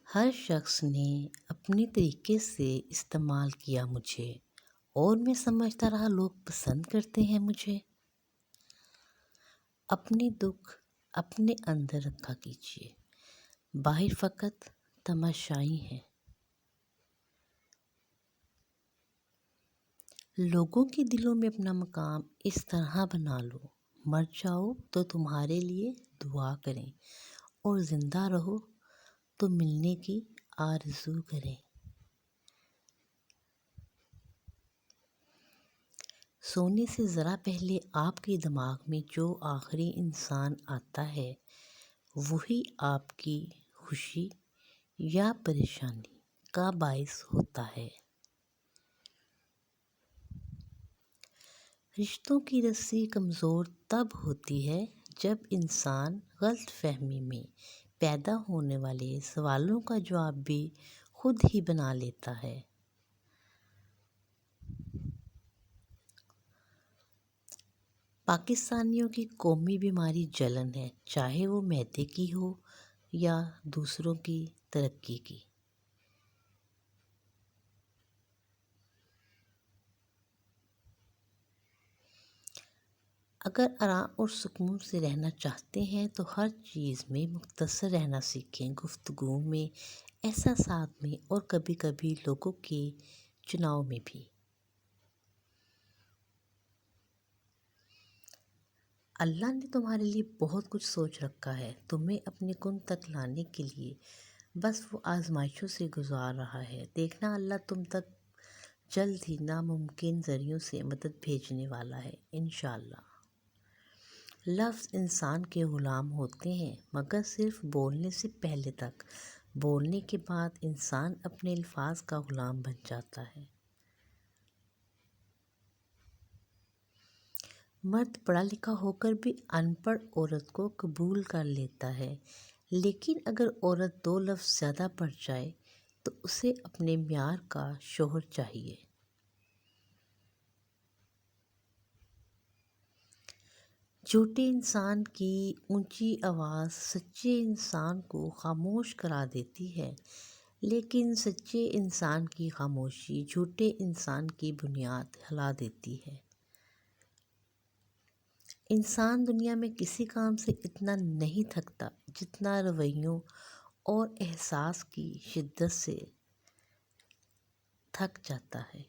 ہر شخص نے اپنے طریقے سے استعمال کیا مجھے، اور میں سمجھتا رہا لوگ پسند کرتے ہیں مجھے۔ اپنے دکھ اپنے اندر رکھا کیجیے، باہر فقط تماشائی ہیں۔ لوگوں کے دلوں میں اپنا مقام اس طرح بنا لو، مر جاؤ تو تمہارے لیے دعا کریں، اور زندہ رہو تو ملنے کی آرزو کریں۔ سونے سے ذرا پہلے آپ کے دماغ میں جو آخری انسان آتا ہے، وہی آپ کی خوشی یا پریشانی کا باعث ہوتا ہے۔ رشتوں کی رسی کمزور تب ہوتی ہے جب انسان غلط فہمی میں پیدا ہونے والے سوالوں کا جواب بھی خود ہی بنا لیتا ہے۔ پاکستانیوں کی قومی بیماری جلن ہے، چاہے وہ معدے کی ہو یا دوسروں کی ترقی کی۔ اگر آرام اور سکون سے رہنا چاہتے ہیں تو ہر چیز میں مختصر رہنا سیکھیں، گفتگو میں، احساسات میں، اور کبھی کبھی لوگوں کے چناؤ میں بھی۔ اللہ نے تمہارے لیے بہت کچھ سوچ رکھا ہے، تمہیں اپنے کن تک لانے کے لیے بس وہ آزمائشوں سے گزار رہا ہے۔ دیکھنا اللہ تم تک جلد ہی ناممکن ذریعوں سے مدد بھیجنے والا ہے، انشاءاللہ۔ لفظ انسان کے غلام ہوتے ہیں، مگر صرف بولنے سے پہلے تک، بولنے کے بعد انسان اپنے الفاظ کا غلام بن جاتا ہے۔ مرد پڑھا لکھا ہو کر بھی ان پڑھ عورت کو قبول کر لیتا ہے، لیکن اگر عورت 2 لفظ زیادہ پڑھ جائے تو اسے اپنے معیار کا شوہر چاہیے۔ جھوٹے انسان کی اونچی آواز سچے انسان کو خاموش کرا دیتی ہے، لیکن سچے انسان کی خاموشی جھوٹے انسان کی بنیاد ہلا دیتی ہے۔ انسان دنیا میں کسی کام سے اتنا نہیں تھکتا جتنا رویوں اور احساس کی شدت سے تھک جاتا ہے۔